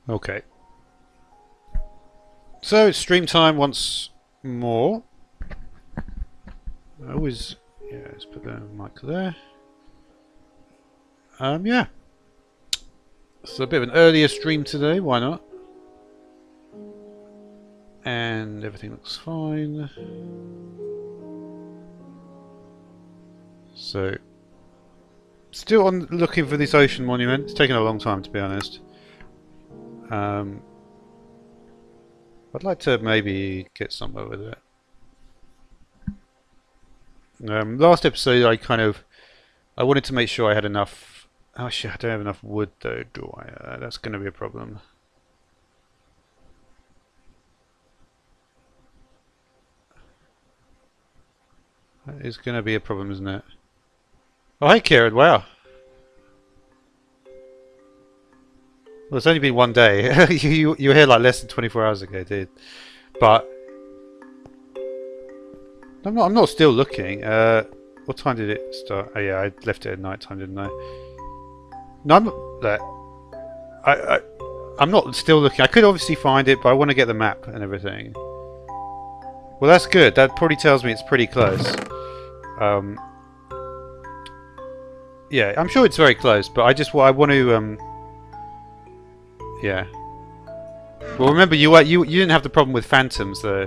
Okay. So it's stream time once more. I always, yeah, let's put the mic there. Yeah. So a bit of an earlier stream today, why not? And everything looks fine. So, still on looking for this ocean monument. It's taken a long time, to be honest. I'd like to maybe get somewhere with it. Last episode, I wanted to make sure I had enough. Oh shit, I don't have enough wood though, do I? That's going to be a problem. That is going to be a problem, isn't it? Oh, hey, Kieran. Wow. Well, it's only been one day. you were here like less than 24 hours ago, dude. But I'm not still looking. What time did it start? Oh yeah, I left it at night time, didn't I? No, I'm not still looking. I could obviously find it, but I want to get the map and everything. Well, that's good. That probably tells me it's pretty close. Yeah, I'm sure it's very close, but I want to. Yeah. Well, remember you didn't have the problem with phantoms though.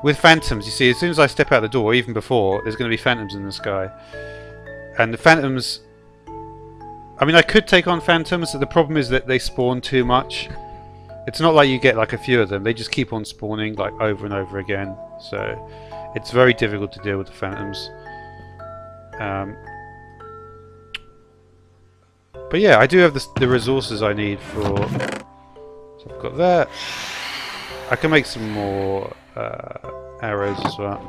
With phantoms, you see, as soon as I step out the door, even before, there's going to be phantoms in the sky, and the phantoms. I mean, I could take on phantoms. The problem is that they spawn too much. It's not like you get like a few of them. They just keep on spawning like over and over again. So it's very difficult to deal with the phantoms. But yeah, I do have the resources I need for. So I've got that. I can make some more arrows as well.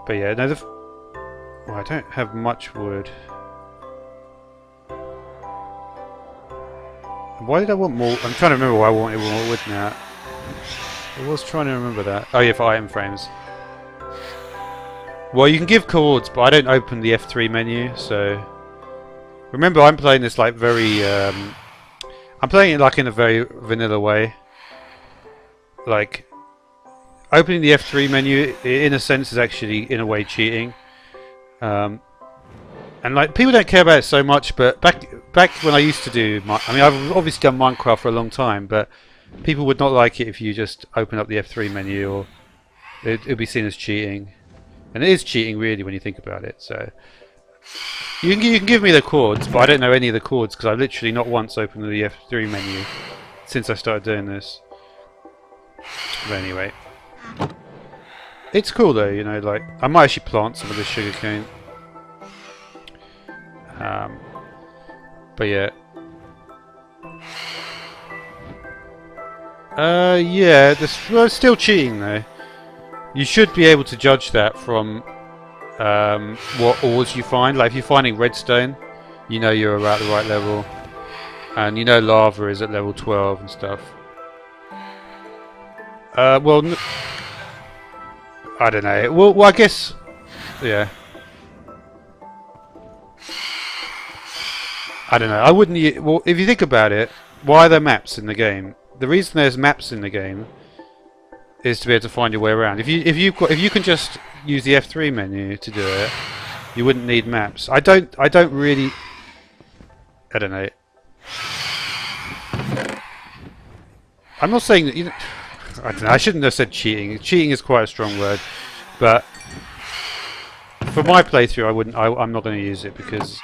But yeah, no, well, I don't have much wood. Why did I want more? I'm trying to remember why I wanted more wood now. I was trying to remember that. Oh yeah, for item frames. Well, you can give cords, but I don't open the F3 menu, so... Remember, I'm playing this like very... I'm playing it like in a very vanilla way. Like, opening the F3 menu, in a sense, is actually, in a way, cheating. And like people don't care about it so much, but back when I used to do, I mean, I've obviously done Minecraft for a long time, but people would not like it if you just open up the F3 menu, or it'd be seen as cheating, and it is cheating really when you think about it. So you can give me the chords, but I don't know any of the chords because I've literally not once opened the F3 menu since I started doing this. But anyway, it's cool though, you know. Like I might actually plant some of this sugarcane. But yeah. Yeah, well, it's still cheating though. You should be able to judge that from what ores you find. Like if you're finding redstone, you know you're about the right level, and you know lava is at level 12 and stuff. Well, I don't know. Well, I guess, yeah. I don't know. I wouldn't. Well, if you think about it, why are there maps in the game? The reason there's maps in the game is to be able to find your way around. If you can just use the F3 menu to do it, you wouldn't need maps. I don't really. I don't know. I'm not saying that. I don't know. I shouldn't have said cheating. Cheating is quite a strong word, but for my playthrough, I wouldn't. I'm not going to use it because.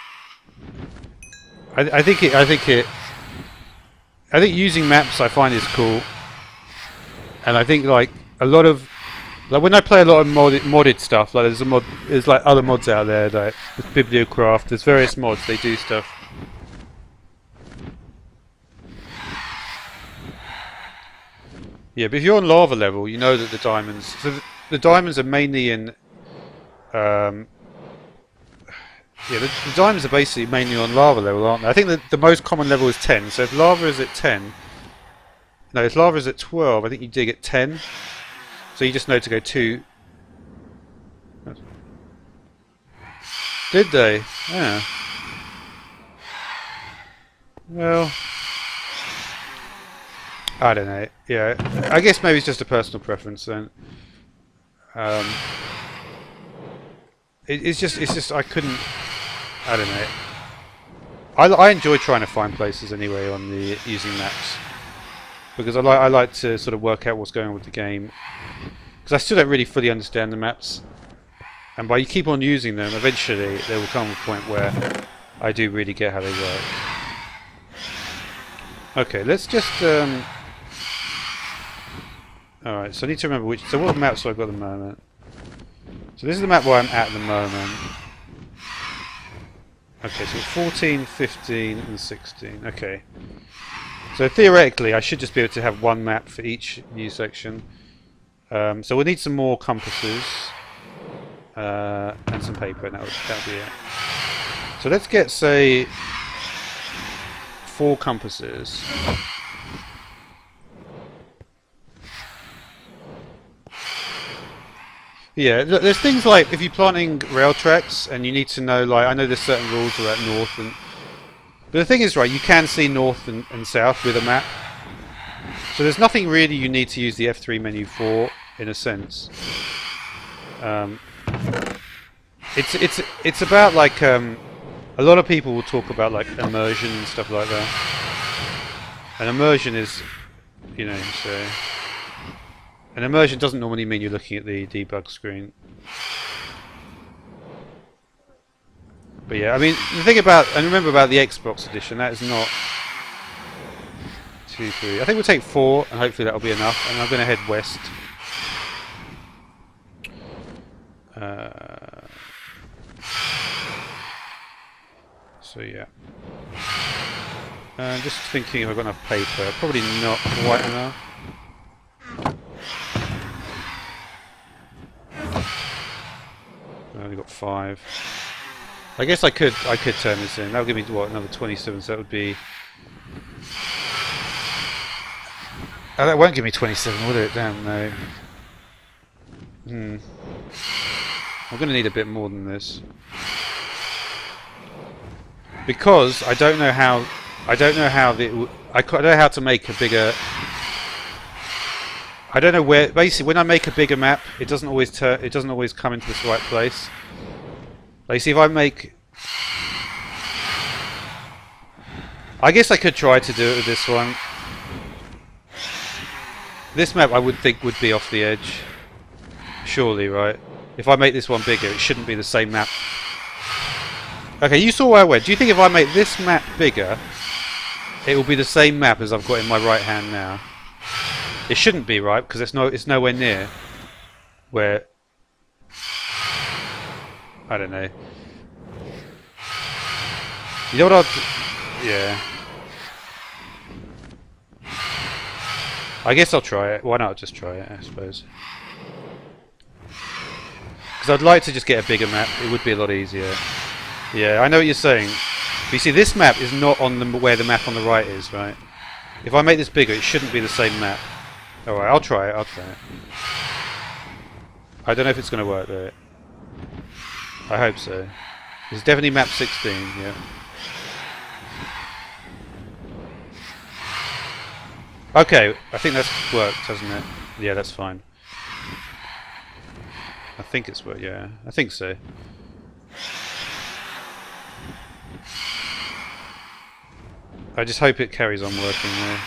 I think using maps I find is cool, and I think like a lot of when I play a lot of modded stuff, like there's like other mods out there, like there's Bibliocraft, there's various mods they do stuff. Yeah, but if you're on lava level, you know that the diamonds. So the diamonds are mainly in. Yeah, the diamonds are basically mainly on lava level, aren't they? I think that the most common level is 10. So if lava is at 10, no, if lava is at 12, I think you dig at 10. So you just know to go 2. Did they? Yeah. Well, I don't know. Yeah, I guess maybe it's just a personal preference then. Um, it's just I couldn't. I don't know. I enjoy trying to find places anyway on the using maps because I like to sort of work out what's going on with the game because I still don't really fully understand the maps, and by you keep on using them, eventually there will come a point where I do really get how they work. Okay, let's just. All right, so I need to remember which. So what maps have I got at the moment? So this is the map where I'm at the moment. Okay, so 14, 15 and 16. Okay. So theoretically I should just be able to have one map for each new section. So we'll need some more compasses and some paper and that'll be it. So let's get, say, 4 compasses. Yeah, there's things like if you're planting rail tracks and you need to know, like, I know there's certain rules about north and... But the thing is, right, you can see north and south with a map. So there's nothing really you need to use the F3 menu for, in a sense. It's about, like, a lot of people will talk about, like, immersion and stuff like that. And immersion is, you know, so... And immersion doesn't normally mean you're looking at the debug screen. But yeah, I mean, the thing about, and remember about the Xbox edition, that is not 2, 3. I think we'll take 4, and hopefully that'll be enough. And I'm going to head west. So yeah. Just thinking if I've got enough paper. Probably not quite enough. I only got 5. I guess I could turn this in. That would give me what, another 27. So that would be. Oh, that won't give me 27, will it? Damn no. I'm going to need a bit more than this because I don't know how. I don't know how to make a bigger. I don't know where. Basically, when I make a bigger map, it doesn't always come into this right place. Like, see, if I make, I guess I could try to do it with this one. This map, I would think, would be off the edge. Surely, right? If I make this one bigger, it shouldn't be the same map. Okay, you saw where I went. Do you think if I make this map bigger, it will be the same map as I've got in my right hand now? It shouldn't be, right? Because it's nowhere near where. I don't know. You know what I'll do? Yeah. I guess I'll try it. Why not just try it, I suppose. Because I'd like to just get a bigger map. It would be a lot easier. Yeah, I know what you're saying. But you see, this map is not on where the map on the right is, right? If I make this bigger, it shouldn't be the same map. Alright, I'll try it. I don't know if it's going to work, though. I hope so. It's definitely map 16, yeah. Okay, I think that's worked, hasn't it? Yeah, that's fine. I think it's worked, yeah. I think so. I just hope it carries on working there.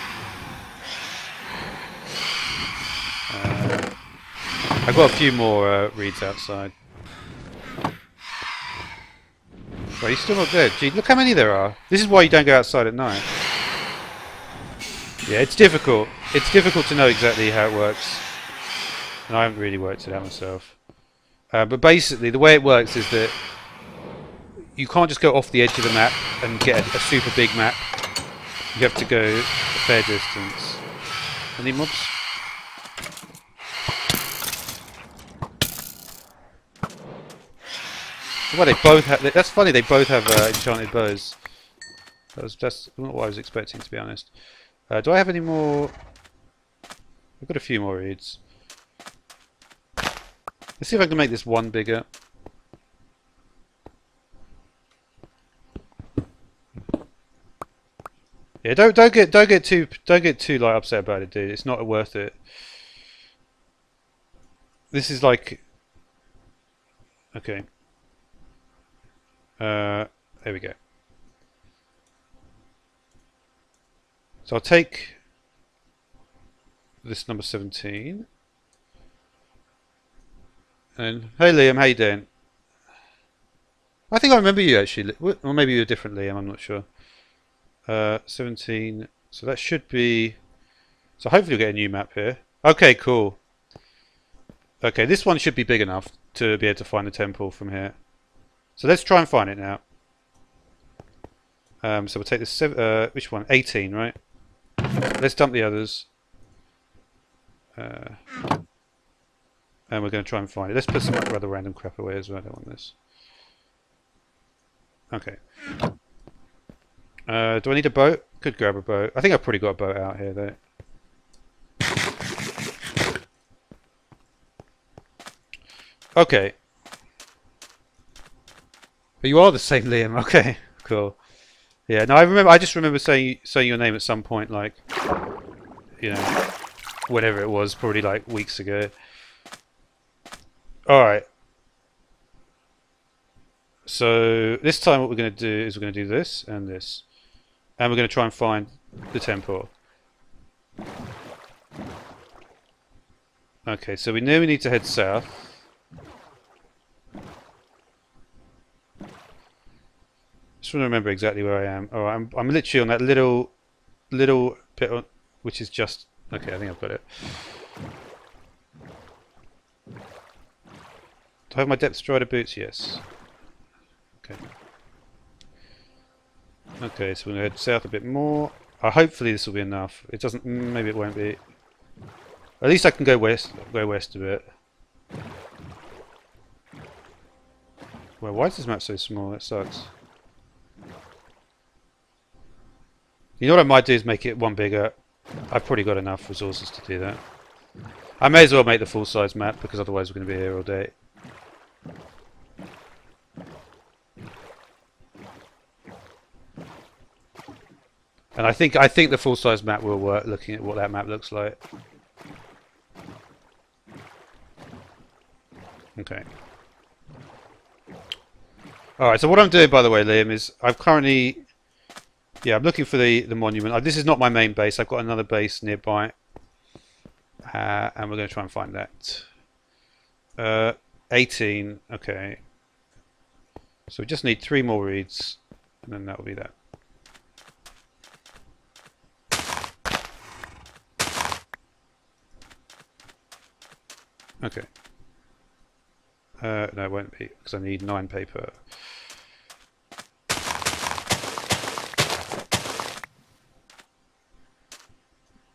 I've got a few more reeds outside. Well, he's still not dead. Gee, look how many there are. This is why you don't go outside at night. Yeah, it's difficult. It's difficult to know exactly how it works. And I haven't really worked it out myself. But basically, the way it works is that you can't just go off the edge of the map and get a super big map. You have to go a fair distance. Any mobs? Well, they both have. That's funny. They both have enchanted bows. That's not what I was expecting, to be honest. Do I have any more? I've got a few more reeds. Let's see if I can make this one bigger. Yeah, don't get too like upset about it, dude. It's not worth it. This is like okay. There we go. So I'll take this number 17. And hey Liam, how you doing? I think I remember you actually, or maybe you're a different Liam. I'm not sure. 17. So that should be. So hopefully we'll get a new map here. Okay, cool. Okay, this one should be big enough to be able to find the temple from here. So let's try and find it now. So we'll take this. Which one? 18, right? Let's dump the others. And we're going to try and find it. Let's put some other random crap away as well. I don't want this. Okay. Do I need a boat? Could grab a boat. I think I've probably got a boat out here though. Okay. But you are the same Liam. Okay, cool. Yeah. No, I just remember saying your name at some point, like, you know, whatever it was, probably like weeks ago. All right. So this time, what we're going to do is we're going to do this and this, and we're going to try and find the temple. Okay. So we know we need to head south. Just want to remember exactly where I am. Oh, I'm literally on that little bit, which is just okay. I think I've got it. Do I have my depth strider boots? Yes. Okay. Okay, so we're gonna head south a bit more. Hopefully this will be enough. It doesn't. Maybe it won't be. At least I can go west. Go west a bit. Well, why is this map so small? That sucks. You know what I might do is make it one bigger. I've probably got enough resources to do that. I may as well make the full-size map because otherwise we're going to be here all day. And I think the full-size map will work. Looking at what that map looks like. Okay. All right. So what I'm doing, by the way, Liam, is I've currently. Yeah, I'm looking for the monument. This is not my main base. I've got another base nearby, and we're going to try and find that. 18. Okay. So we just need 3 more reeds, and then that will be that. Okay. No, it won't be because I need 9 paper.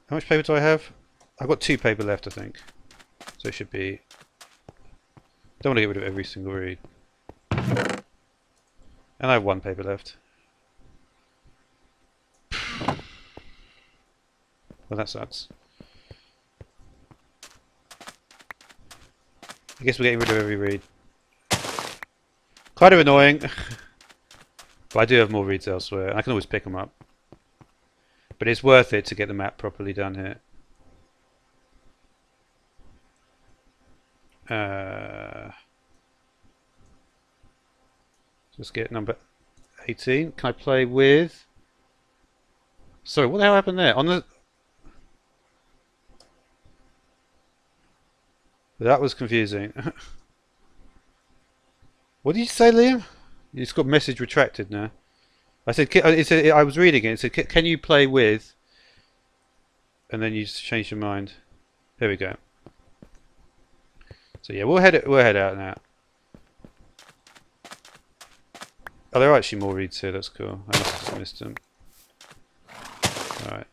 How much paper do I have? I've got 2 paper left, I think. So it should be. Don't want to get rid of every single reed. And I have 1 paper left. Well, that sucks. I guess we're getting rid of every reed. Kind of annoying. But I do have more reeds elsewhere. I can always pick them up. But it's worth it to get the map properly done here. Let's get number 18. Can I play with... Sorry, what the hell happened there? On the... That was confusing. What did you say, Liam? It's got message retracted now. I said, I was reading it. It said, can you play with? And then you changed your mind. There we go. So yeah, we'll head out now. Oh, there are actually more reeds here. That's cool. I must have just missed them. All right.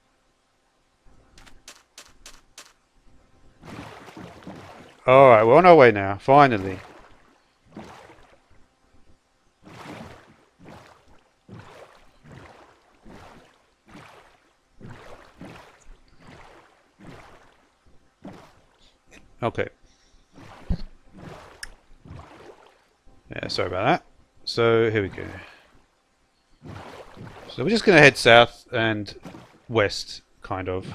All right, we're on our way now. Finally. Okay. Yeah, sorry about that. So here we go. So we're just going to head south and west, kind of.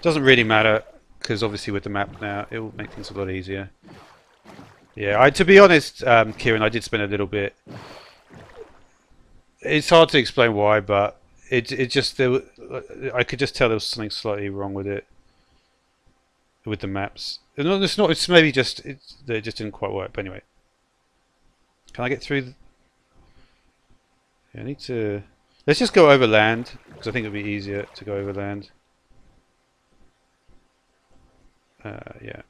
Doesn't really matter, because obviously with the map now, it will make things a lot easier. Yeah, to be honest, Kieran, I did spend a little bit. It's hard to explain why, but it just I could just tell there was something slightly wrong with it, with the maps. No, it's not. It's maybe just it just didn't quite work. But anyway, can I get through? Yeah, I need to. Let's just go over land because I think it'll be easier to go over land. Yeah.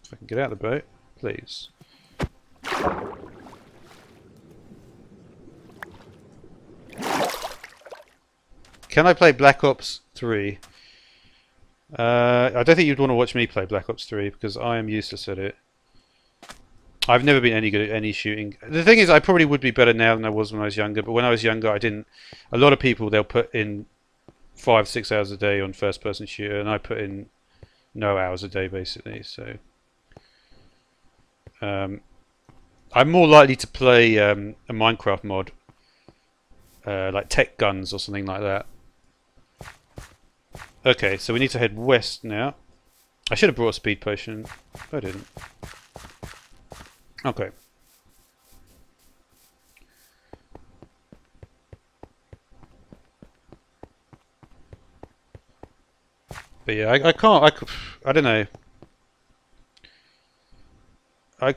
If I can get out of the boat, please. Can I play Black Ops 3? I don't think you'd want to watch me play Black Ops 3 because I am useless at it. I've never been any good at any shooting. The thing is, I probably would be better now than I was when I was younger, but when I was younger, I didn't. A lot of people, they'll put in 5-6 hours a day on first-person shooter, and I put in no hours a day, basically, so... I'm more likely to play a Minecraft mod, like Tech Guns or something like that. Okay, so we need to head west now. I should have brought a speed potion, but I didn't. Okay. But yeah, I don't know. I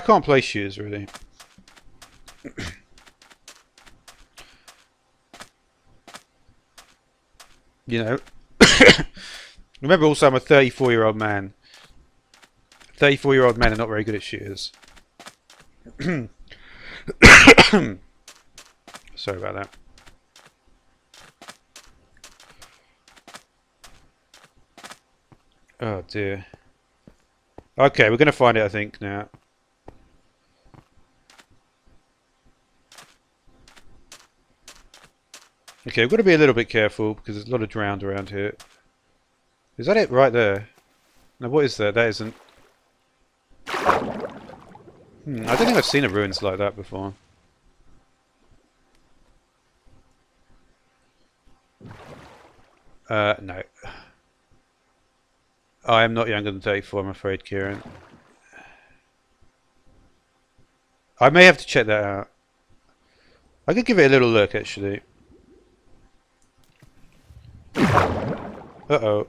can't play shooters really. You know, remember also I'm a 34-year-old man. 34-year-old men are not very good at shooters. Sorry about that. Oh dear. Okay, we're going to find it, I think, now. Okay, we've got to be a little bit careful because there's a lot of drowned around here. Is that it right there? No, what is that? That isn't... I don't think I've seen a ruins like that before. No. I am not younger than 34, I'm afraid, Kieran. I may have to check that out. I could give it a little look, actually. Uh-oh.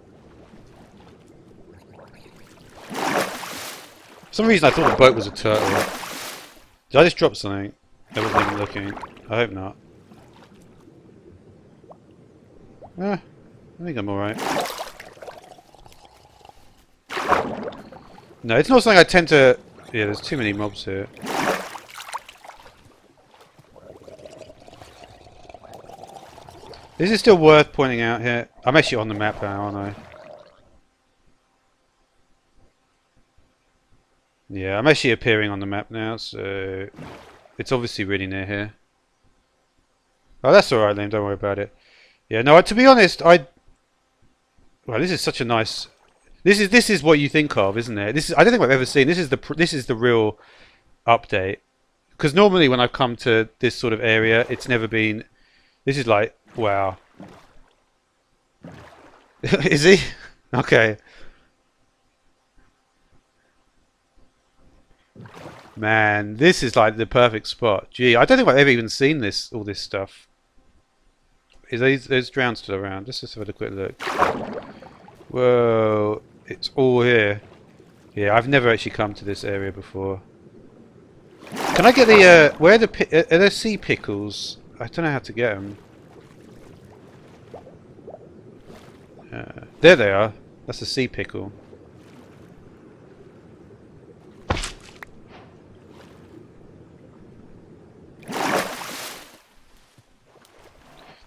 For some reason I thought the boat was a turtle. Did I just drop something? I wasn't even looking. I hope not. I think I'm alright. No, it's not something I tend to... Yeah, there's too many mobs here. This is still worth pointing out here. I'm actually on the map now, aren't I? Yeah, I'm actually appearing on the map now, so... It's obviously really near here. Oh, that's alright then, don't worry about it. Yeah, no, to be honest, well, this is such a nice... This is what you think of, isn't it? I don't think I've ever seen. This is the real update. Because normally when I've come to this sort of area, it's never been... This is like, wow. Is he? Okay. Man, this is like the perfect spot. Gee, I don't think I've ever even seen all this stuff. There's drowned still around. Let's just have a quick look. Whoa, it's all here. Yeah, I've never actually come to this area before. Can I get the, where are there sea pickles? I don't know how to get them. There they are. That's a sea pickle.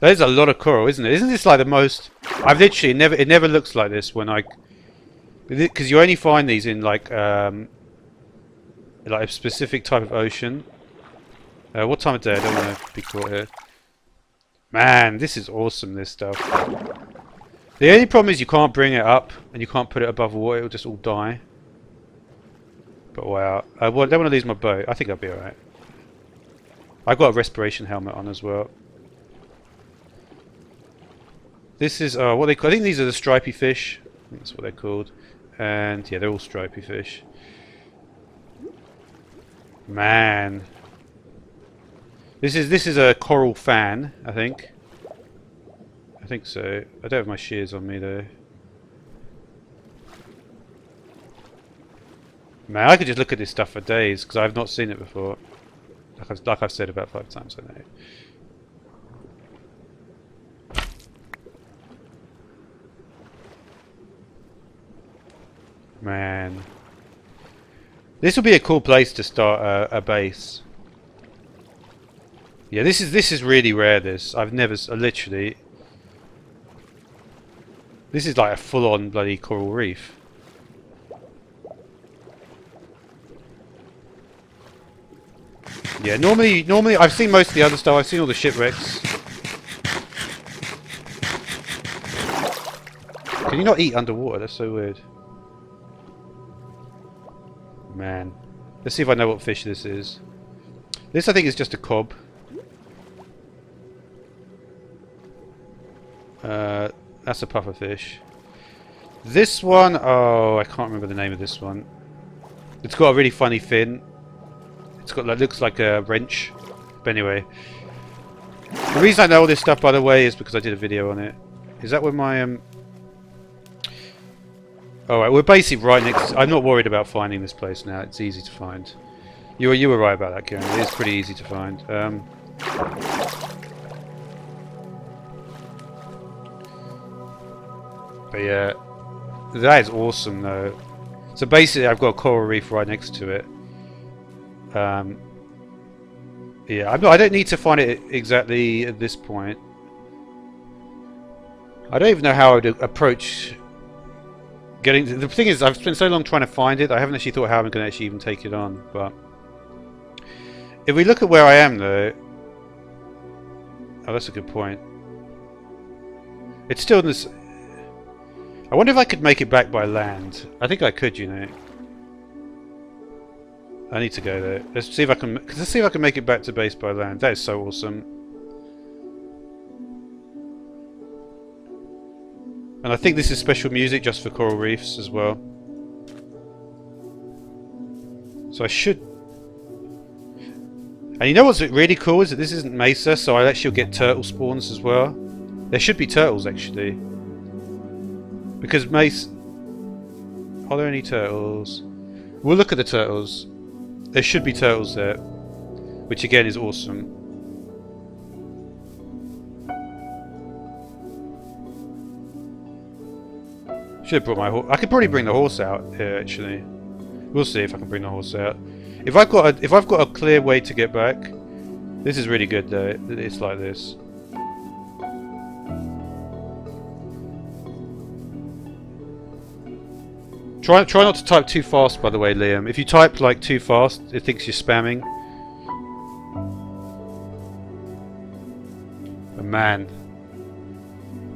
There's a lot of coral, isn't it? Isn't this like the most... I've literally never... It never looks like this when I... Because you only find these in like a specific type of ocean. What time of day? I don't want to be caught here. Man, this is awesome, this stuff. The only problem is you can't bring it up and you can't put it above water. It'll just all die. But wow. I don't want to lose my boat. I think I'll be alright. I got a respiration helmet on as well. This is what they call. I think these are the stripy fish. I think that's what they're called. And yeah, they're all stripy fish. Man, this is a coral fan. I think so. I don't have my shears on me though. Man, I could just look at this stuff for days because I've not seen it before. Like I've said about 5 times, I know. Man, this would be a cool place to start a base. Yeah, this is really rare. This I've never literally. This is like a full-on bloody coral reef. Yeah, normally I've seen most of the other stuff. I've seen all the shipwrecks. Can you not eat underwater? That's so weird. Man, let's see if I know what fish this is. This I think is just a cob. That's a puffer fish. This one, oh, I can't remember the name of this one. It's got a really funny fin. It's got like, looks like a wrench. But anyway, the reason I know all this stuff, by the way, is because I did a video on it. Is that where my Alright, we're basically right next. I'm not worried about finding this place now. It's easy to find. You were right about that, Kieran. It is pretty easy to find. But yeah, that is awesome though. So basically, I've got a coral reef right next to it. Yeah, I don't need to find it exactly at this point. I don't even know how I would approach getting. The thing is, I've spent so long trying to find it. I haven't actually thought how I'm going to actually even take it on. But if we look at where I am, though, oh, that's a good point. It's still in this. I wonder if I could make it back by land. I think I could, you know. I need to go there. Let's see if I can. Let's see if I can make it back to base by land. That is so awesome. And I think this is special music just for coral reefs as well. So I should. And you know what's really cool is that this isn't Mesa, so I actually get turtle spawns as well. There should be turtles actually. Because Mesa. Are there any turtles? We'll look at the turtles. There should be turtles there, which again is awesome. Should have brought my horse. I could probably bring the horse out here actually. We'll see if I can bring the horse out. If I've got a clear way to get back, this is really good though. It's like this. Try not to type too fast, by the way, Liam. If you type like too fast, it thinks you're spamming. Oh, man.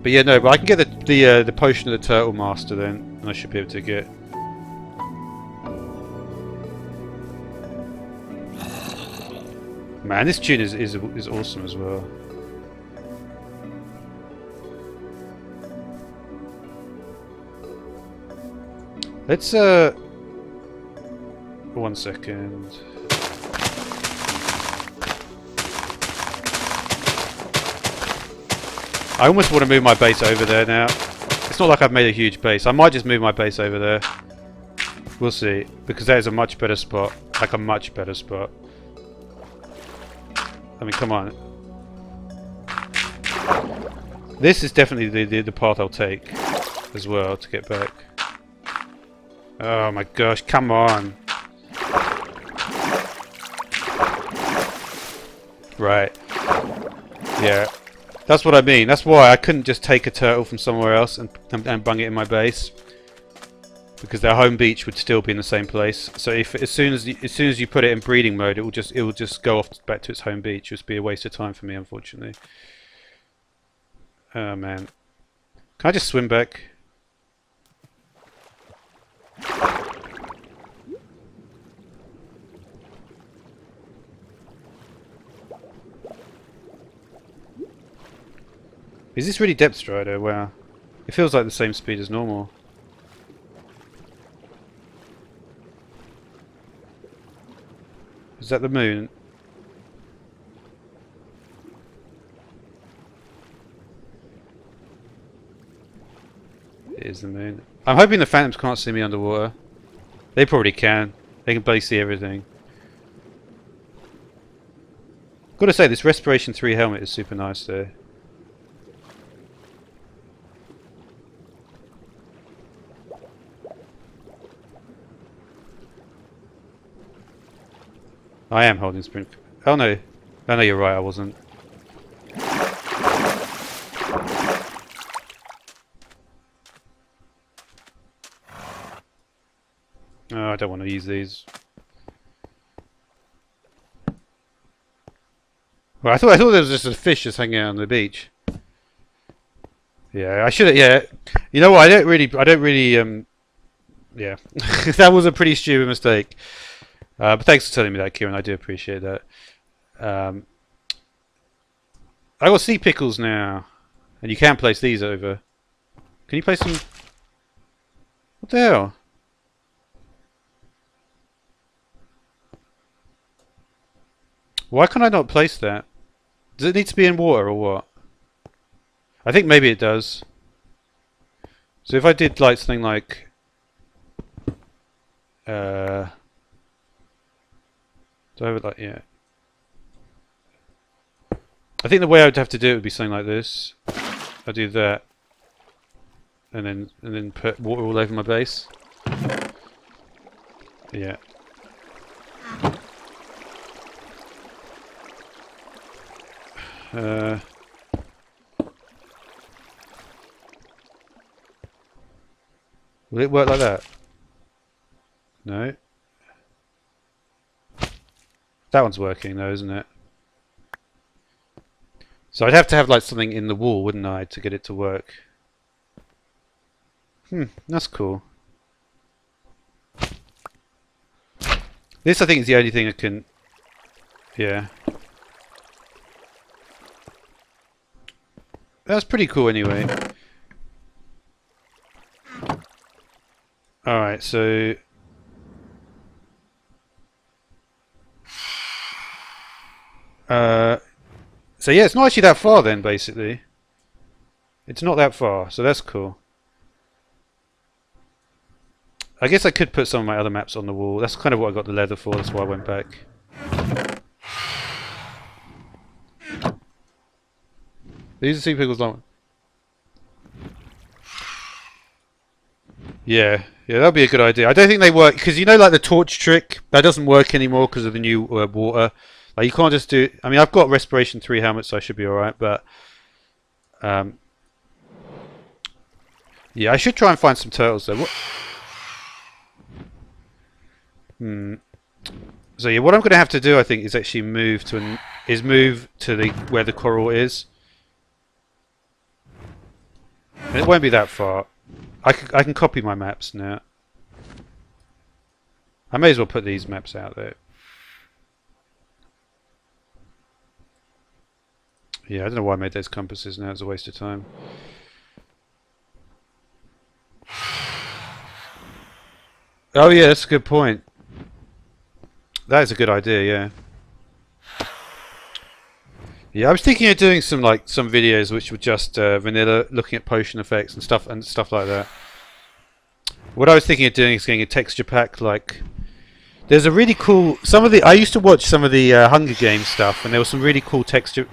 But yeah, no. But I can get the potion of the turtle master then, and I should be able to get. Man, this tune is awesome as well. Let's 1 second. I almost want to move my base over there now. It's not like I've made a huge base. I might just move my base over there. We'll see, because that is a much better spot. Like a much better spot. I mean, come on. This is definitely the path I'll take as well to get back. Oh my gosh, come on. Right. Yeah. That's what I mean. That's why I couldn't just take a turtle from somewhere else and bung it in my base. Because their home beach would still be in the same place. So if as soon as you put it in breeding mode, it will just go off back to its home beach. It would be a waste of time for me, unfortunately. Oh man. Can I just swim back? Is this really Depth Strider? Wow. It feels like the same speed as normal. Is that the moon? It is the moon. I'm hoping the phantoms can't see me underwater. They probably can. They can barely see everything. Gotta say, this Respiration 3 helmet is super nice though. I am holding sprint. Oh no. Oh no, you're right, I wasn't. Oh, I don't want to use these. Well, I thought there was just a fish just hanging out on the beach. Yeah, I should have. Yeah, you know what? I don't really. Yeah, that was a pretty stupid mistake. But thanks for telling me that, Kieran. I do appreciate that. I got sea pickles now, and you can place these over. Can you place them? What the hell? Why can I not place that? Does it need to be in water or what? I think maybe it does. So if I did like something like do I have it like, yeah. I think the way I would have to do it would be something like this. I do that and then put water all over my base. Yeah. Will it work like that? No. That one's working though, isn't it? So I'd have to have like something in the wall, wouldn't I, to get it to work? That's cool. This I think is the only thing I can... Yeah. That's pretty cool anyway. Alright, so... So yeah, it's not actually that far then, basically. It's not that far, so that's cool. I guess I could put some of my other maps on the wall. That's kind of what I got the leather for, that's why I went back. These are sea pickles long. Yeah, that'd be a good idea. I don't think they work, because you know like the torch trick? That doesn't work anymore because of the new water. Like you can't just do... I mean, I've got Respiration 3 helmets, so I should be alright, but... yeah, I should try and find some turtles though. So yeah, what I'm going to have to do, I think, is actually move to the where the coral is. And it won't be that far. I can copy my maps now. I may as well put these maps out there. Yeah, I don't know why I made those compasses now. It's a waste of time. Oh yeah, that's a good point. That is a good idea, yeah. Yeah, I was thinking of doing some videos which were just vanilla, looking at potion effects and stuff like that. What I was thinking of doing is getting a texture pack. Like, there's a really cool I used to watch some of the Hunger Games stuff, and there were some really cool texture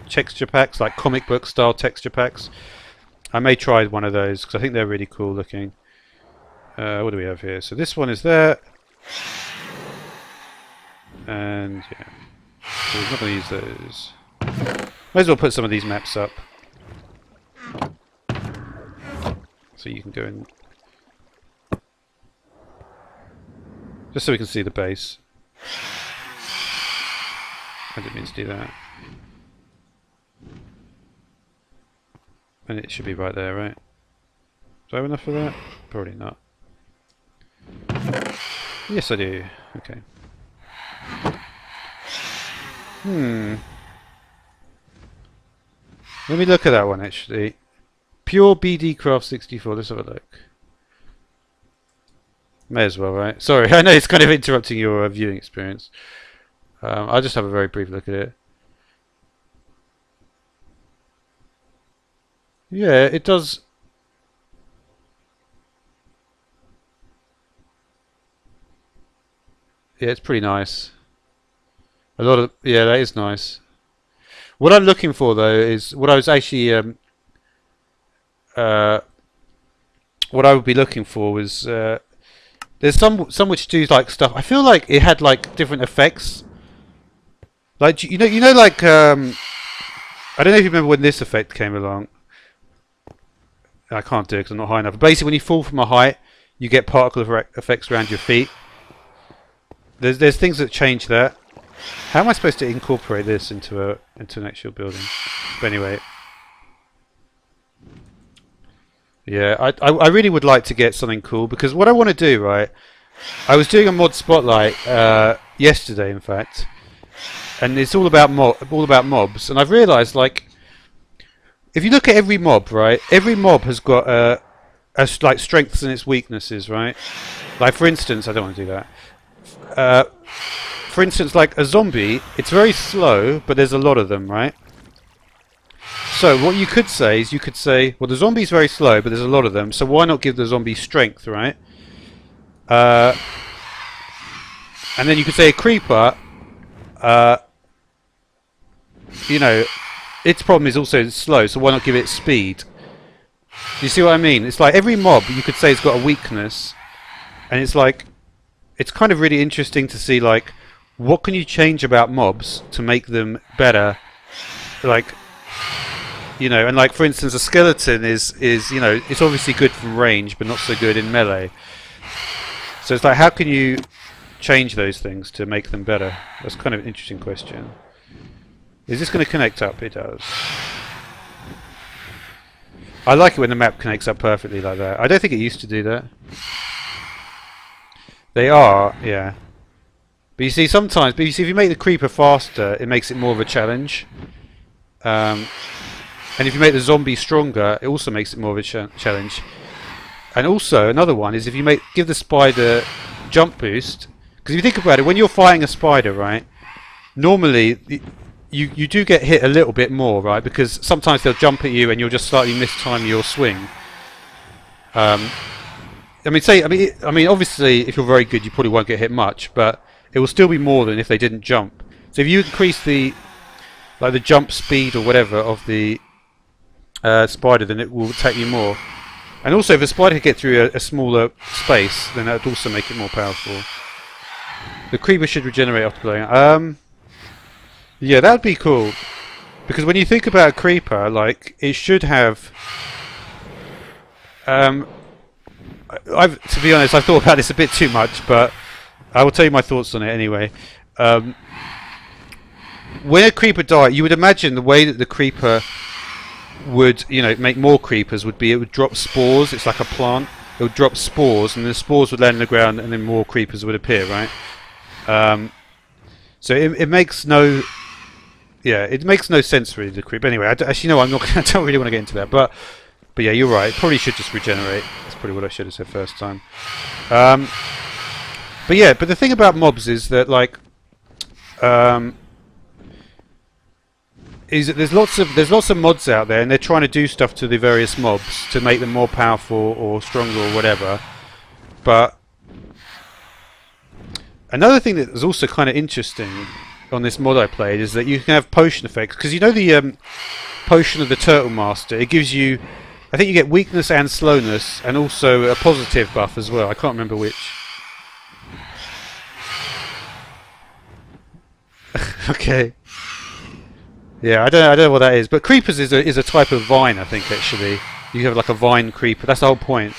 packs, like comic book style texture packs. I may try one of those because I think they're really cool looking. What do we have here? So this one is there. And yeah, so we're not going to use those. Might as well put some of these maps up, so you can go in, just so we can see the base. I didn't mean to do that. And it should be right there, right? Do I have enough for that? Probably not. Yes, I do. Okay. Let me look at that one actually. Pure BD Craft 64. Let's have a look. May as well, right? Sorry, I know it's kind of interrupting your viewing experience. I'll just have a very brief look at it. Yeah, it does. Yeah, it's pretty nice. A lot of that is nice. What I'm looking for though is what I was actually what I would be looking for was there's some which do like stuff. I feel like it had like different effects. Like you know like I don't know if you remember when this effect came along. I can't do it because I'm not high enough. But basically, when you fall from a height, you get particle effects around your feet. There's things that change that. How am I supposed to incorporate this into an actual building? But anyway, yeah, I really would like to get something cool because what I want to do, right? I was doing a mod spotlight yesterday, in fact, and it's all about mobs, and I've realised like. If you look at every mob, right? Every mob has got like strengths and its weaknesses, right? Like for instance, I don't want to do that. For instance, like a zombie, it's very slow, but there's a lot of them, right? So what you could say is, well, the zombie's very slow, but there's a lot of them. So why not give the zombie strength, right? And then you could say a creeper. You know. Its problem is also slow, so why not give it speed? Do you see what I mean? It's like every mob you could say has got a weakness, and it's like it's kind of really interesting to see like what can you change about mobs to make them better, like you know, and like for instance, a skeleton is you know it's obviously good from range, but not so good in melee. So it's like how can you change those things to make them better? That's kind of an interesting question. Is this going to connect up? It does. I like it when the map connects up perfectly like that. I don't think it used to do that. They are, yeah. But you see, sometimes, if you make the creeper faster, it makes it more of a challenge. And if you make the zombie stronger, it also makes it more of a challenge. And also, another one is if you give the spider jump boost. Because if you think about it, when you're fighting a spider, right? Normally, you do get hit a little bit more, right? Because sometimes they'll jump at you and you'll just slightly mistime your swing. I mean, obviously, if you're very good, you probably won't get hit much, but it will still be more than if they didn't jump. So if you increase the jump speed or whatever of the spider, then it will attack you more. And also, if a spider could get through a smaller space, then that would also make it more powerful. The creeper should regenerate after playing. Yeah, that would be cool. Because when you think about a creeper, like, it should have... to be honest, I've thought about this a bit too much, but I will tell you my thoughts on it anyway. When a creeper died, you would imagine the way that the creeper would, you know, make more creepers would be it would drop spores. It's like a plant. It would drop spores, and the spores would land on the ground, and then more creepers would appear, right? So it makes no... Yeah, it makes no sense really, the creep. Anyway, actually no, I don't really want to get into that. But yeah, you're right. It probably should just regenerate. That's probably what I should have said first time. But yeah, but the thing about mobs is that like, is that there's lots of mods out there, and they're trying to do stuff to the various mobs to make them more powerful or stronger or whatever. But another thing that is also kind of interesting on this mod I played is that you can have potion effects, because you know the potion of the Turtle Master, it gives you, I think you get weakness and slowness, and also a positive buff as well. I can't remember which. Okay. Yeah, I don't know what that is, but creepers is a type of vine, I think, actually. You have like a vine creeper. That's the whole point.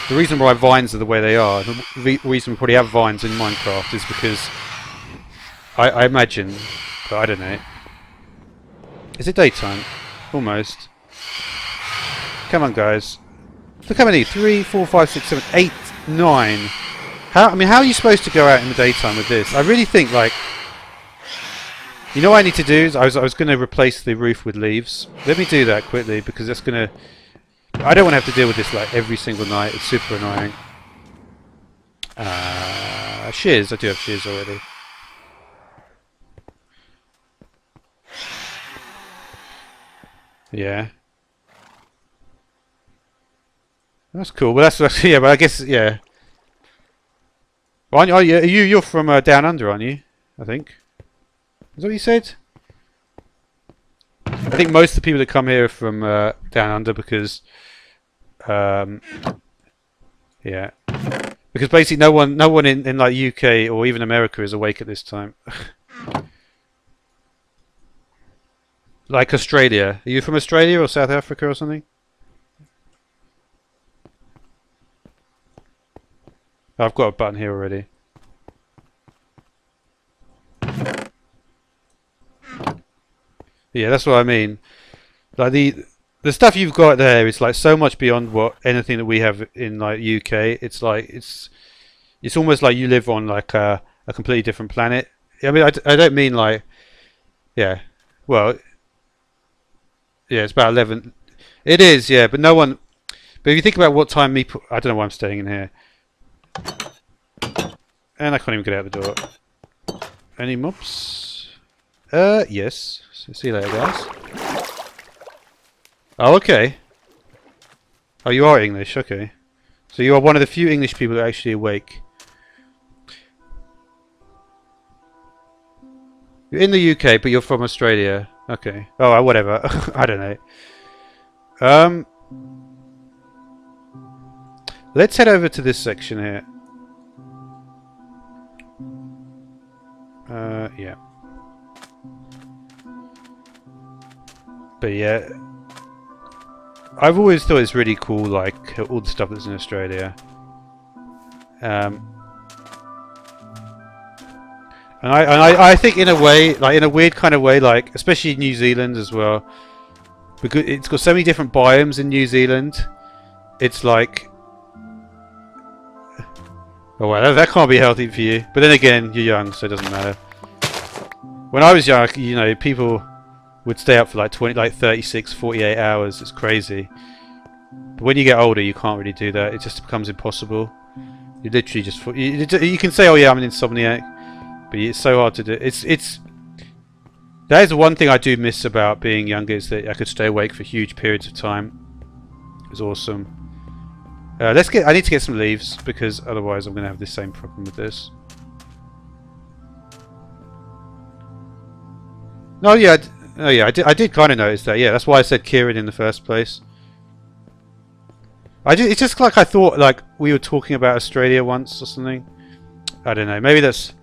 The reason why vines are the way they are, the reason we probably have vines in Minecraft, is because I imagine, but I don't know. Is it daytime? Almost. Come on, guys. Look how many? 3, 4, 5, 6, 7, 8, 9. How are you supposed to go out in the daytime with this? I really think, like, you know what I need to do? Is I was going to replace the roof with leaves. Let me do that quickly, because that's going to I don't want to have to deal with this like every single night. It's super annoying. Shears. I do have shears already. Yeah. That's cool. Well, that's yeah. But I guess yeah. Well, you're from down under, aren't you? I think. Is that what you said? I think most of the people that come here are from down under because, yeah, because basically no one in like UK or even America is awake at this time. Like Australia. Are you from Australia or South Africa or something? Oh, I've got a button here already. Yeah, that's what I mean. Like the stuff you've got there is like so much beyond what anything that we have in like UK. It's like it's almost like you live on like a completely different planet. I mean, I don't mean like, yeah, well, yeah, it's about 11. It is, yeah, but no one. But if you think about what time I don't know why I'm staying in here, and I can't even get out the door. Any mobs? Yes. See you later, guys. Oh, okay. Oh, you are English, okay. So you are one of the few English people that are actually awake. You're in the UK, but you're from Australia. Okay. Oh, whatever. I don't know. Let's head over to this section here. Yeah. But yeah, I've always thought it's really cool, like all the stuff that's in Australia. And I think in a way, like in a weird kind of way, like especially New Zealand as well, because it's got so many different biomes in New Zealand. It's like, oh well, that can't be healthy for you. But then again, you're young, so it doesn't matter. When I was young, you know, people would stay up for like 36, 48 hours. It's crazy. But when you get older, you can't really do that. It just becomes impossible. You literally just you can say, "Oh yeah, I'm an insomniac," but it's so hard to do. That is the one thing I do miss about being younger, is that I could stay awake for huge periods of time. It was awesome. I need to get some leaves because otherwise I'm going to have the same problem with this. No, yeah. Oh yeah, I did kind of notice that. Yeah, that's why I said Kieran in the first place. It's just like I thought, like we were talking about Australia once or something. I don't know. Maybe that's.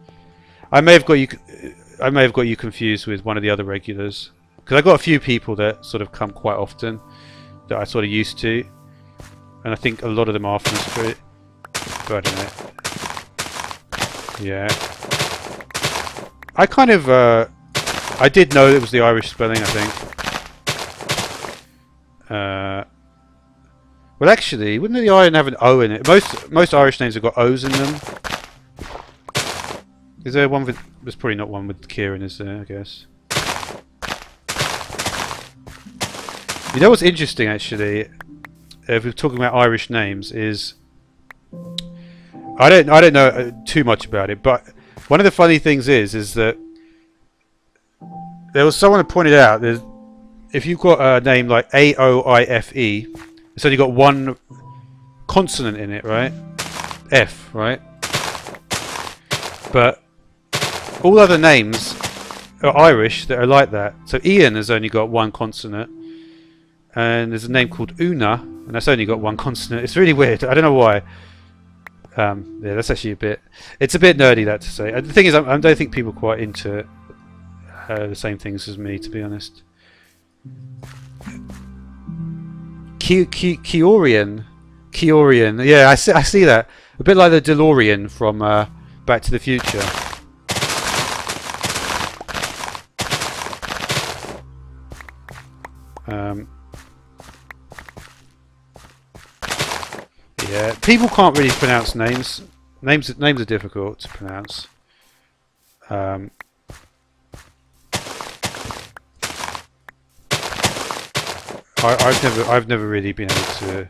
I may have got you confused with one of the other regulars, because I got a few people that sort of come quite often that I sort of used to, and I think a lot of them are from Australia. But I don't know. Yeah. I kind of. I did know it was the Irish spelling, I think. Well, actually, wouldn't the I have an O in it? Most Irish names have got O's in them. Is there one with? There's probably not one with Kieran, is there? I guess. You know what's interesting, actually, if we're talking about Irish names, is I don't know too much about it, but one of the funny things is that there was someone who pointed out that if you've got a name like Aoife, it's only got one consonant in it, right? F, right? But all other names are Irish that are like that. So Ian has only got one consonant, and there's a name called Una, and that's only got one consonant. It's really weird. I don't know why. Yeah, that's actually it's a bit nerdy, that to say. The thing is, I don't think people are quite into the same things as me, to be honest. Kiorian, yeah, I see that. A bit like the DeLorean from Back to the Future. Yeah, people can't really pronounce names. Names are difficult to pronounce. I've never really been able to.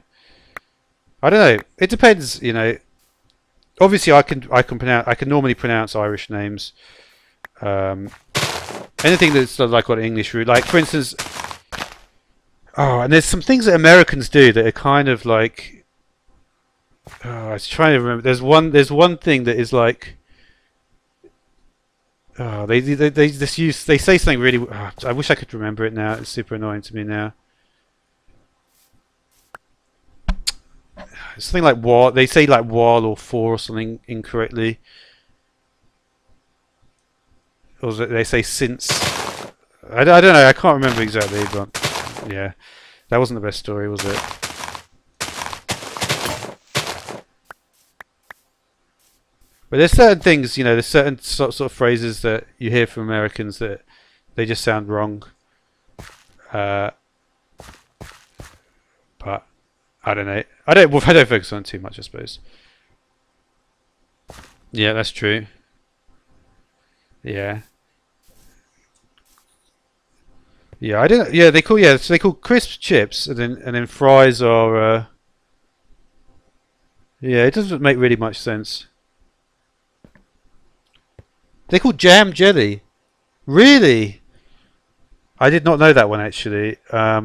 I don't know. It depends, you know. Obviously, I can normally pronounce Irish names. Anything that's like got an English root, like for instance. Oh, and there's some things that Americans do that are kind of like. Oh, I was trying to remember. There's one thing that is like. Oh, they just use. They say something really. Oh, I wish I could remember it now. It's super annoying to me now. Something like "while." They say like "while" or "for" or something incorrectly. Or they say "since." I don't know. I can't remember exactly, but yeah, that wasn't the best story, was it? But there's certain things, you know, there's certain sort of phrases that you hear from Americans that they just sound wrong. But I don't know. I don't focus on it too much, I suppose. Yeah, that's true. Yeah. Yeah, I don't. Yeah, so they call crisp chips, and then fries are. Yeah, it doesn't make really much sense. They call jam jelly. Really? I did not know that one actually. I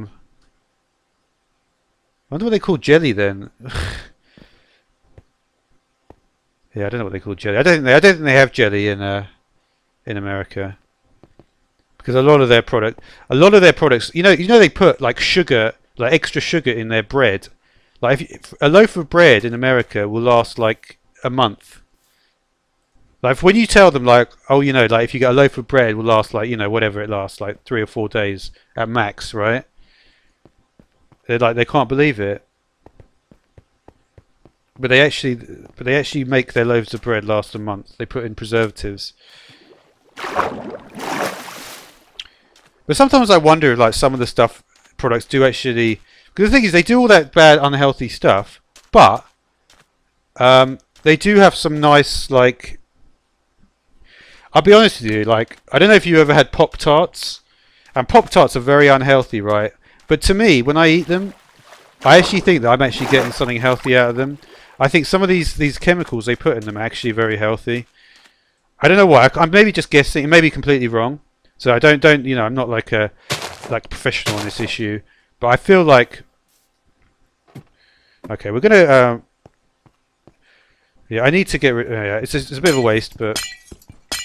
wonder what they call jelly then. Yeah, I don't know what they call jelly. I don't think they have jelly in America. Because a lot of their products, you know, they put like sugar, like extra sugar in their bread. Like a loaf of bread in America will last like a month. Like when you tell them like, oh, you know, like if you get a loaf of bread will last like, you know, whatever it lasts, like 3 or 4 days at max, right? They're like they can't believe it. But they actually make their loaves of bread last a month. They put in preservatives. But sometimes I wonder if like some of the products do actually, because the thing is they do all that bad unhealthy stuff, but they do have some nice, like, I'll be honest with you, like, I don't know if you ever had Pop-Tarts, and Pop-Tarts are very unhealthy, right? But to me, when I eat them, I actually think that I'm actually getting something healthy out of them. I think some of these chemicals they put in them are actually very healthy. I don't know why. I'm maybe just guessing. It may be completely wrong. So I don't you know, I'm not like a professional on this issue, but I feel like okay, we're gonna yeah, I need to get rid. Yeah, it's a bit of a waste, but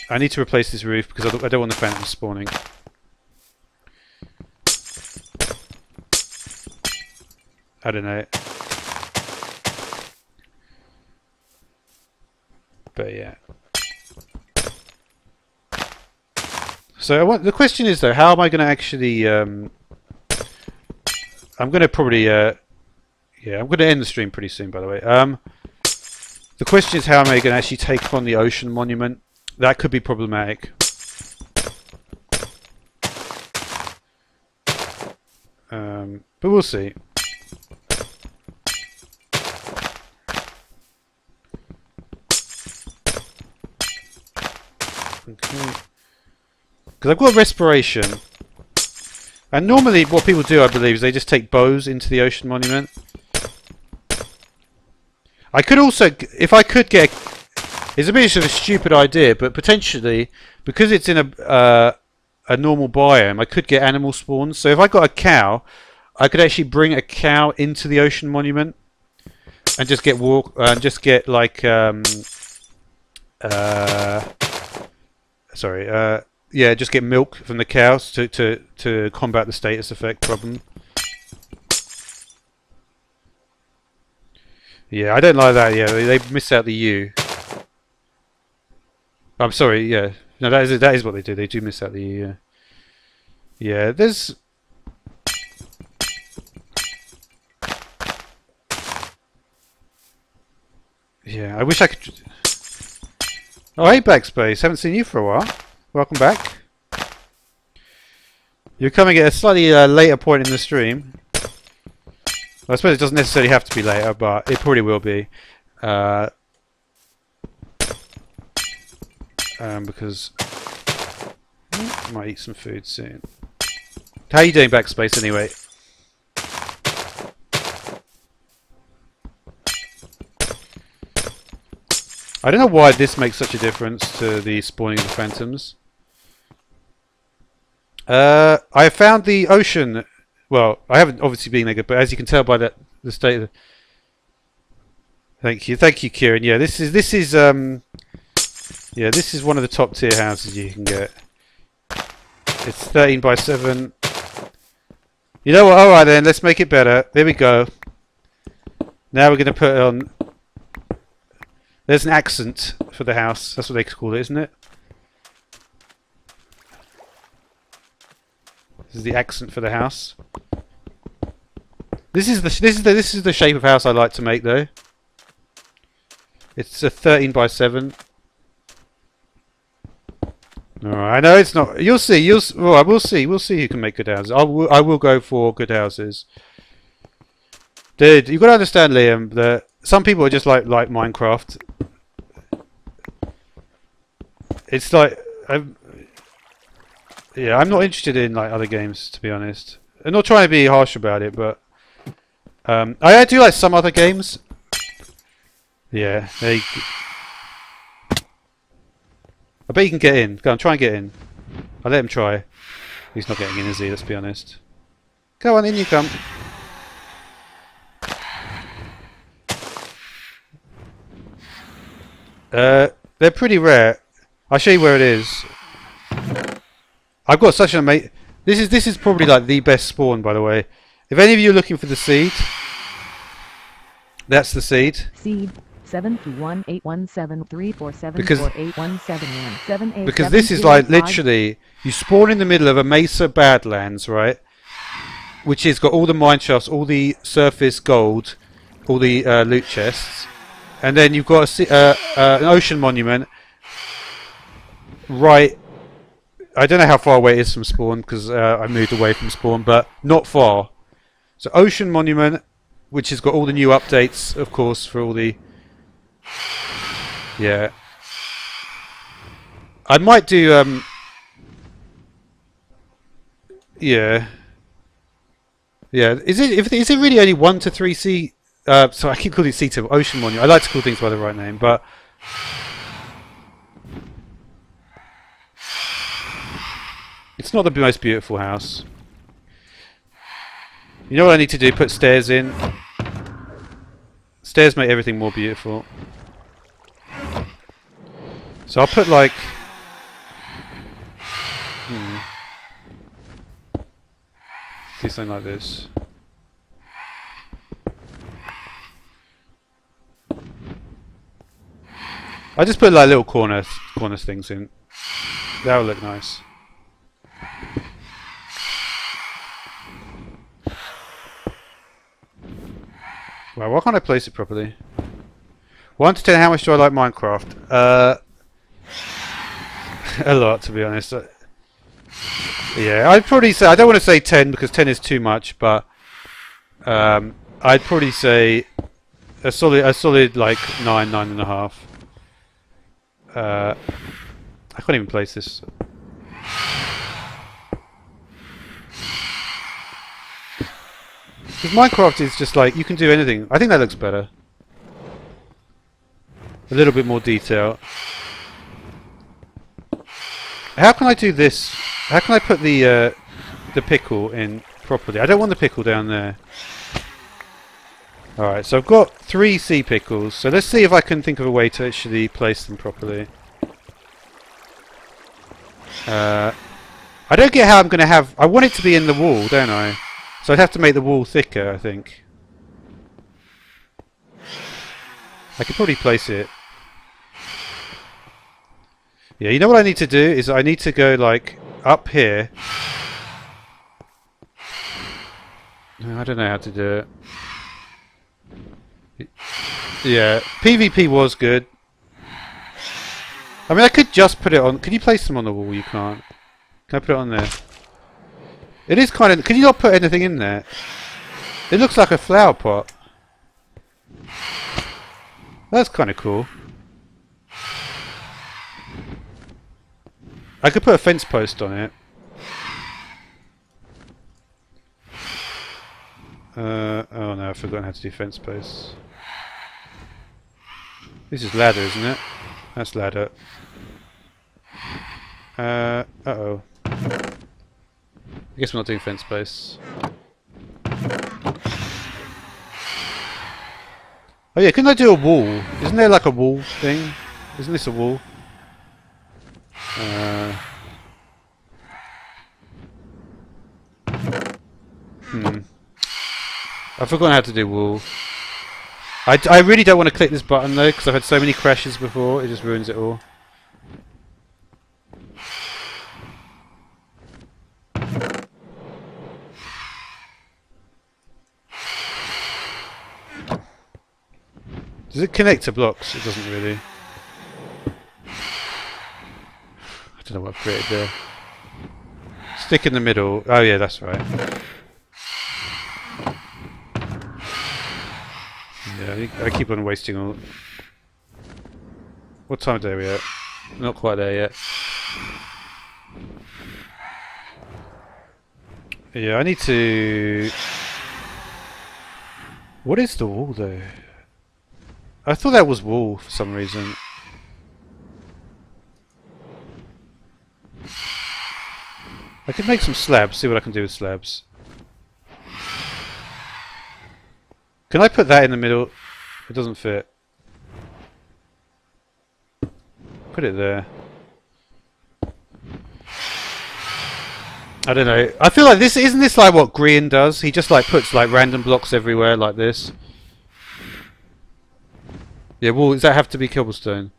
I need to replace this roof because I don't want the phantom spawning. I don't know. But yeah. So the question is though, how am I going to actually? I'm going to probably yeah, I'm going to end the stream pretty soon. By the way, the question is how am I going to actually take on the ocean monument? That could be problematic. But we'll see. Okay. Because I've got respiration. And normally what people do, I believe, is they just take bows into the ocean monument. I could also, if I could get, it's a bit of a stupid idea, but potentially, because it's in a normal biome, I could get animal spawns. So if I got a cow, I could actually bring a cow into the ocean monument and just get like yeah, just get milk from the cows to combat the status effect problem. Yeah, I don't like that. Yeah, they miss out the U. I'm sorry. Yeah, no, that is what they do. They do miss out the U. Yeah, yeah. There's. Yeah, I wish I could. Oh, hey, Backspace. Haven't seen you for a while. Welcome back. You're coming at a slightly later point in the stream. Well, I suppose it doesn't necessarily have to be later, but it probably will be. Because I might eat some food soon. How are you doing, Backspace, anyway? I don't know why this makes such a difference to the spawning of the phantoms. I found the ocean. Well, I haven't obviously been there, but as you can tell by the state of the... Thank you, Kieran. Yeah, this is yeah, this is one of the top tier houses you can get. It's 13 by 7. You know what? All right then, let's make it better. There we go. Now we're going to put it on. There's an accent for the house. That's what they call it, isn't it? This is the accent for the house. This is the shape of house I like to make, though. It's a 13 by 7. Alright, I know it's not. You'll see. Well, we'll see. We'll see who can make good houses. I will go for good houses. Dude, you've got to understand, Liam, that some people are just like Minecraft. It's like, yeah, I'm not interested in like other games, to be honest. I'm not trying to be harsh about it, but I do like some other games. Yeah, I bet you can get in. Go on, try and get in. I'll let him try. He's not getting in, is he? Let's be honest. Go on, in you come. They're pretty rare. I'll show you where it is. I've got such an amazing... This is probably like the best spawn, by the way. If any of you are looking for the seed, that's the seed. Seed 72181734748171717. Because this is like literally, you spawn in the middle of a mesa badlands, right? Which has got all the mine shafts, all the surface gold, all the loot chests, and then you've got an ocean monument. Right, I don't know how far away it is from spawn because I moved away from spawn, but not far. So ocean monument, which has got all the new updates, of course, for all the... Yeah. I might do... Yeah. Yeah. Is it really only 1 to 3 C... so I keep calling it C2, ocean monument. I like to call things by the right name, but... It's not the most beautiful house. You know what I need to do? Put stairs in. Stairs make everything more beautiful. So I'll put like... Do something like this. I just put like little corner things in. That'll look nice. Well, why can't I place it properly? 1 to 10, how much do I like Minecraft? A lot, to be honest. Yeah, I'd probably say, I don't want to say 10 because 10 is too much, but I'd probably say a solid like 9, 9.5. I can't even place this. Because Minecraft is just like, you can do anything. I think that looks better. A little bit more detail. How can I do this? How can I put the pickle in properly? I don't want the pickle down there. Alright, so I've got 3 sea pickles. So let's see if I can think of a way to actually place them properly. I don't get how I'm going to have... I want it to be in the wall, don't I? So I'd have to make the wall thicker, I think. I could probably place it. Yeah, you know what I need to do? Is I need to go, like, up here. I don't know how to do it. Yeah, PvP was good. I mean, I could just put it on... Can you place them on the wall? You can't. Can I put it on there? It is kind of... Can you not put anything in there? It looks like a flower pot. That's kind of cool. I could put a fence post on it. Oh no, I've forgotten how to do fence posts. This is ladder, isn't it? That's ladder. Uh-oh. I guess we're not doing fence space. Oh yeah, couldn't I do a wall? Isn't there like a wall thing? Isn't this a wall? I've forgotten how to do wall. I really don't want to click this button though, because I've had so many crashes before, it just ruins it all. Does it connect to blocks? It doesn't really. I don't know what I've created there. Stick in the middle. Oh yeah, that's right. Yeah, I keep on wasting all. What time of day are we at? Not quite there yet. Yeah, I need to. What is the wall though? I thought that was wall for some reason. I could make some slabs, see what I can do with slabs. Can I put that in the middle? It doesn't fit. Put it there. I don't know. I feel like this isn't this like what Grian does? He just like puts like random blocks everywhere like this. Yeah, well, does that have to be cobblestone?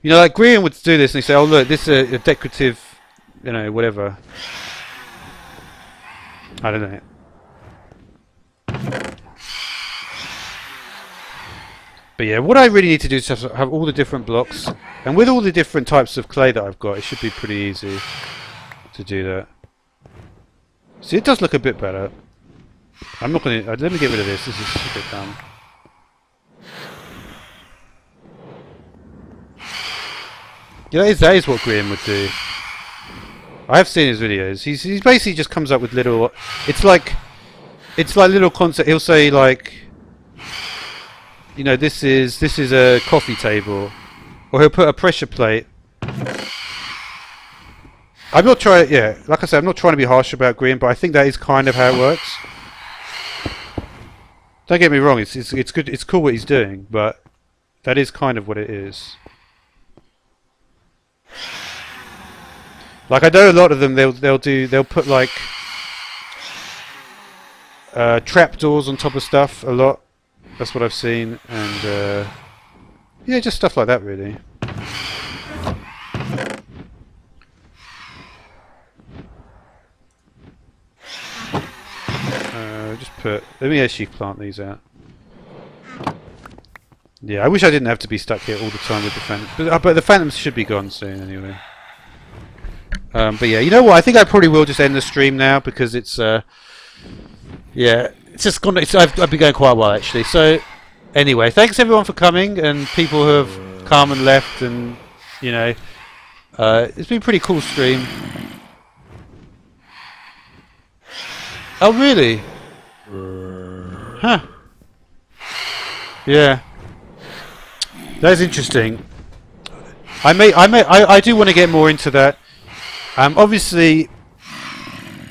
You know, like Grian would do this and he'd say, "Oh look, this is a decorative, you know, whatever." I don't know. But yeah, what I really need to do is have all the different blocks, and with all the different types of clay that I've got, it should be pretty easy to do that. See, it does look a bit better. I'm not going to. Let me get rid of this. This is a bit dumb. Yeah, that is what Grian would do. I have seen his videos. He's basically just comes up with little. It's like little concept. He'll say like, you know, this is a coffee table, or he'll put a pressure plate. I'm not trying. Yeah, like I said, I'm not trying to be harsh about Grian, but I think that is kind of how it works. Don't get me wrong. It's good. It's cool what he's doing, but that is kind of what it is. Like I know a lot of them, they'll put like trapdoors on top of stuff a lot. That's what I've seen, and yeah, just stuff like that really. Just put. Let me actually plant these out. Yeah, I wish I didn't have to be stuck here all the time with the phantoms, but the phantoms should be gone soon anyway. But yeah, you know what? I think I probably will just end the stream now because it's yeah, it's just gone. I've been going quite a while actually. So anyway, thanks everyone for coming and people who have come and left, and you know, it's been a pretty cool stream. Oh really? Huh? Yeah. That's interesting. I do want to get more into that. Obviously,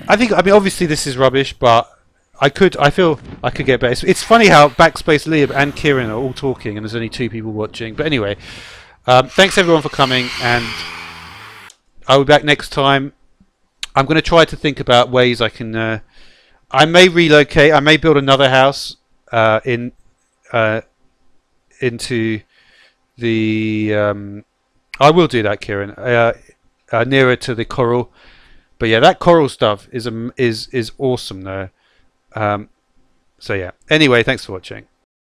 I mean, obviously this is rubbish, but I feel I could get better. It's funny how Backspace Liam and Kieran are all talking, and there's only 2 people watching. But anyway, thanks everyone for coming, and I'll be back next time. I'm going to try to think about ways I can. I may relocate. I may build another house into the. I will do that, Kieran. Nearer to the coral, but yeah, that coral stuff is awesome though. So yeah. Anyway, thanks for watching.